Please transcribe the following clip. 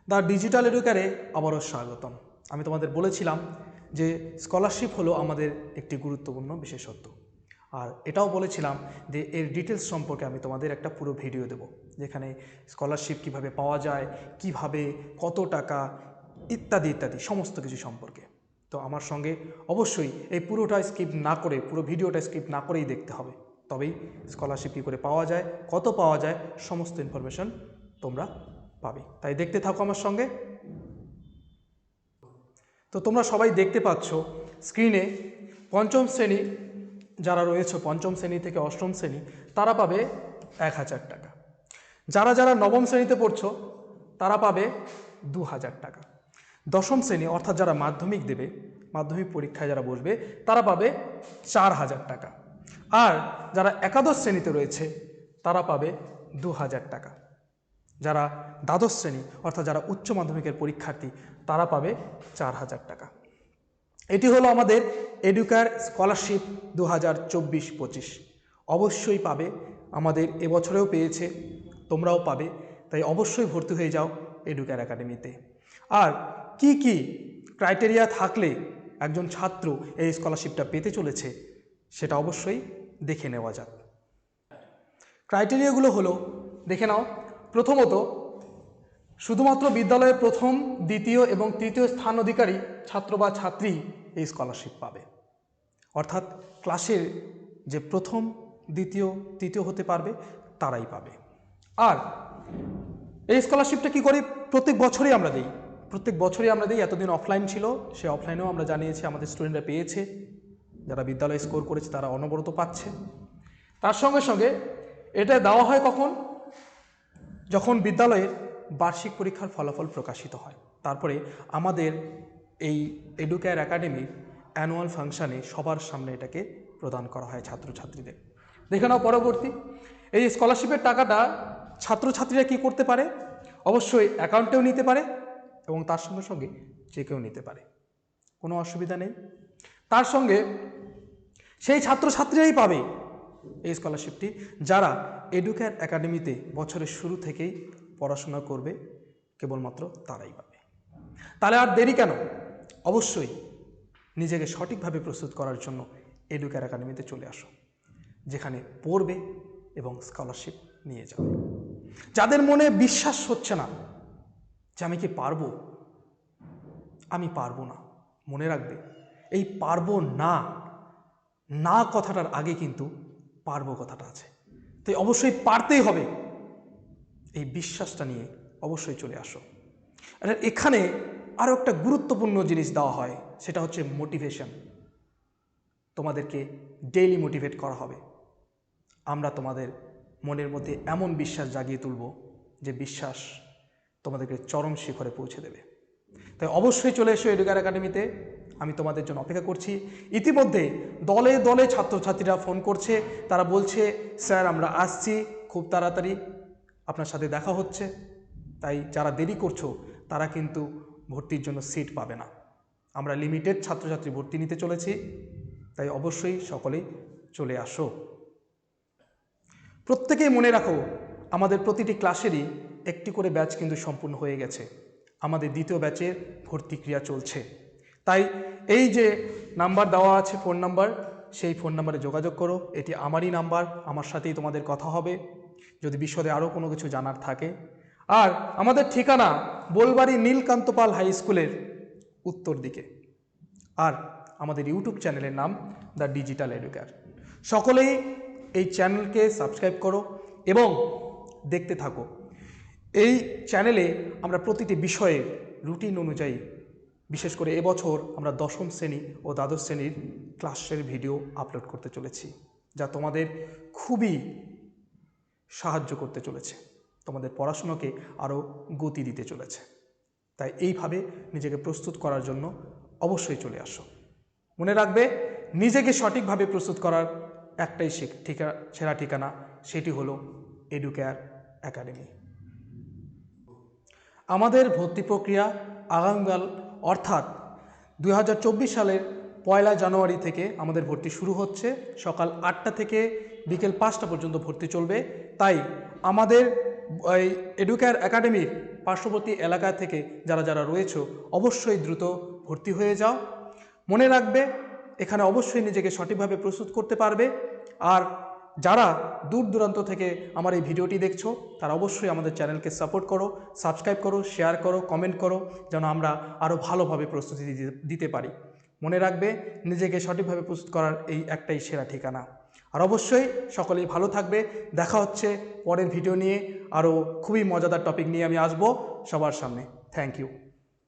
The digital এডুকেয়ারে আবারও স্বাগতম। আমি তোমাদের বলেছিলাম যে স্কলারশিপ হলো আমাদের একটি গুরুত্বপূর্ণ বিশেষত্ব, আর এটাও বলেছিলাম যে এর ডিটেলস সম্পর্কে আমি তোমাদের একটা পুরো ভিডিও দেব, যেখানে স্কলারশিপ কিভাবে পাওয়া যায়, কিভাবে, কত টাকা ইত্যাদি ইত্যাদি সমস্ত কিছু সম্পর্কে। তো আমার সঙ্গে অবশ্যই এই পুরোটা স্কিপ না করে, পুরো ভিডিওটা স্কিপ না করেই দেখতে হবে, তবেই স্কলারশিপ কী করে পাওয়া যায়, কত পাওয়া যায়, সমস্ত ইনফরমেশন তোমরা পাবে। তাই দেখতে থাকো আমার সঙ্গে। তো তোমরা সবাই দেখতে পাচ্ছ স্ক্রিনে পঞ্চম শ্রেণী যারা রয়েছে, পঞ্চম শ্রেণী থেকে অষ্টম শ্রেণী, তারা পাবে 1000 টাকা। যারা যারা নবম শ্রেণীতে পড়ছো তারা পাবে 2000 টাকা। দশম শ্রেণী অর্থাৎ যারা মাধ্যমিক দেবে, মাধ্যমিক পরীক্ষায় যারা বসবে, তারা পাবে 4000 টাকা। আর যারা একাদশ শ্রেণীতে রয়েছে তারা পাবে 2000 টাকা। যারা দ্বাদশ শ্রেণী অর্থাৎ যারা উচ্চ মাধ্যমিকের পরীক্ষার্থী তারা পাবে 4000 টাকা। এটি হলো আমাদের এডুকেয়ার স্কলারশিপ 2024-25। অবশ্যই পাবে, আমাদের এবছরেও পেয়েছে, তোমরাও পাবে। তাই অবশ্যই ভর্তি হয়ে যাও এডুকেয়ার একাডেমিতে। আর কি কি ক্রাইটেরিয়া থাকলে একজন ছাত্র এই স্কলারশিপটা পেতে চলেছে সেটা অবশ্যই দেখে নেওয়া যাক। ক্রাইটেরিয়াগুলো হলো, দেখে নাও। প্রথমত, শুধুমাত্র বিদ্যালয়ের প্রথম, দ্বিতীয় এবং তৃতীয় স্থান অধিকারী ছাত্র বা ছাত্রী এই স্কলারশিপ পাবে। অর্থাৎ ক্লাসের যে প্রথম, দ্বিতীয়, তৃতীয় হতে পারবে তারাই পাবে। আর এই স্কলারশিপটা কী করে প্রত্যেক বছরই আমরা দিই, এতদিন অফলাইন ছিল, সে অফলাইনেও আমরা জানিয়েছি আমাদের স্টুডেন্টরা পেয়েছে, যারা বিদ্যালয়ে স্কোর করেছে তারা অনবরত পাচ্ছে। তার সঙ্গে সঙ্গে এটা দেওয়া হয় কখন? যখন বিদ্যালয়ের বার্ষিক পরীক্ষার ফলাফল প্রকাশিত হয়, তারপরে আমাদের এই এডুকেয়ার একাডেমির অ্যানুয়াল ফাংশানে সবার সামনে এটাকে প্রদান করা হয় ছাত্রছাত্রীদের। দেখে নাও পরবর্তী, এই স্কলারশিপের টাকাটা ছাত্রছাত্রীরা কী করতে পারে? অবশ্যই অ্যাকাউন্টেও নিতে পারে এবং তার সঙ্গে সঙ্গে চেকেও নিতে পারে, কোনো অসুবিধা নেই। তার সঙ্গে সেই ছাত্রছাত্রীরাই পাবে এই স্কলারশিপটি যারা এডুকেয়ার একাডেমিতে বছরের শুরু থেকেই পড়াশোনা করবে, কেবলমাত্র তারাই পাবে। তাহলে আর দেরি কেন? অবশ্যই নিজেকে সঠিকভাবে প্রস্তুত করার জন্য এডুকেয়ার একাডেমিতে চলে আসো, যেখানে পড়বে এবং স্কলারশিপ নিয়ে যাবে। যাদের মনে বিশ্বাস হচ্ছে না যে আমি কি পারবো, আমি পারবো না, মনে রাখবে এই পারবো না, না কথাটার আগে কিন্তু পারবো কথাটা আছে। তাই অবশ্যই পারতেই হবে, এই বিশ্বাসটা নিয়ে অবশ্যই চলে আসো। আর এখানে আরও একটা গুরুত্বপূর্ণ জিনিস দেওয়া হয়, সেটা হচ্ছে মোটিভেশন। তোমাদেরকে ডেইলি মোটিভেট করা হবে। আমরা তোমাদের মনের মধ্যে এমন বিশ্বাস জাগিয়ে তুলব যে বিশ্বাস তোমাদেরকে চরম শিখরে পৌঁছে দেবে। তাই অবশ্যই চলে এসো এডুকেয়ার একাডেমিতে, আমি তোমাদের জন্য অপেক্ষা করছি। ইতিমধ্যে দলে দলে ছাত্রছাত্রীরা ফোন করছে, তারা বলছে স্যার আমরা আসছি, খুব তাড়াতাড়ি আপনার সাথে দেখা হচ্ছে। তাই যারা দেরি করছো তারা কিন্তু ভর্তির জন্য সিট পাবে না। আমরা লিমিটেড ছাত্রছাত্রী ভর্তি নিতে চলেছি, তাই অবশ্যই সকলেই চলে আসো। প্রত্যেকেই মনে রাখো, আমাদের প্রতিটি ক্লাসেরই একটি করে ব্যাচ কিন্তু সম্পূর্ণ হয়ে গেছে, আমাদের দ্বিতীয় ব্যাচের ভর্তি ক্রিয়া চলছে। তাই এই যে নাম্বার দেওয়া আছে, ফোন নাম্বার, সেই ফোন নাম্বারে যোগাযোগ করো। এটি আমারই নাম্বার, আমার সাথেই তোমাদের কথা হবে যদি বিশদে আরও কোনো কিছু জানার থাকে। আর আমাদের ঠিকানা বোলবাড়ি নীলকান্ত পাল হাই স্কুলের উত্তর দিকে। আর আমাদের ইউটিউব চ্যানেলের নাম দ্য ডিজিটাল এডুকেয়ার। সকলেই এই চ্যানেলকে সাবস্ক্রাইব করো এবং দেখতে থাকো। এই চ্যানেলে আমরা প্রতিটি বিষয়ের রুটিন অনুযায়ী, বিশেষ করে এবছর আমরা দশম শ্রেণী ও দ্বাদশ শ্রেণীর ক্লাসের ভিডিও আপলোড করতে চলেছি, যা তোমাদের খুবই সাহায্য করতে চলেছে, তোমাদের পড়াশোনাকে আরও গতি দিতে চলেছে। তাই এইভাবে নিজেকে প্রস্তুত করার জন্য অবশ্যই চলে আসো। মনে রাখবে, নিজেকে সঠিকভাবে প্রস্তুত করার একটাই সেরা ঠিকানা, সেটি হলো এডুকেয়ার একাডেমি। আমাদের ভর্তি প্রক্রিয়া আগামীকাল অর্থাৎ 2024 সালের 1 জানুয়ারি থেকে আমাদের ভর্তি শুরু হচ্ছে। সকাল 8টা থেকে বিকেল 5টা পর্যন্ত ভর্তি চলবে। তাই আমাদের এই এডুকেয়ার একাডেমির পার্শ্ববর্তী এলাকা থেকে যারা যারা রয়েছে অবশ্যই দ্রুত ভর্তি হয়ে যাও। মনে রাখবে এখানে অবশ্যই নিজেকে সঠিকভাবে প্রস্তুত করতে পারবে। আর যারা দূর দূরান্ত থেকে আমার এই ভিডিওটি দেখছো তারা অবশ্যই আমাদের চ্যানেলকে সাপোর্ট করো, সাবস্ক্রাইব করো, শেয়ার করো, কমেন্ট করো, যেন আমরা আরও ভালোভাবে প্রস্তুতি দিতে পারি। মনে রাখবে নিজেকে সঠিকভাবে প্রস্তুত করার এই একটাই সেরা ঠিকানা। আর অবশ্যই সকলেই ভালো থাকবে। দেখা হচ্ছে পরের ভিডিও নিয়ে, আরও খুবই মজাদার টপিক নিয়ে আমি আসবো সবার সামনে। Thank you.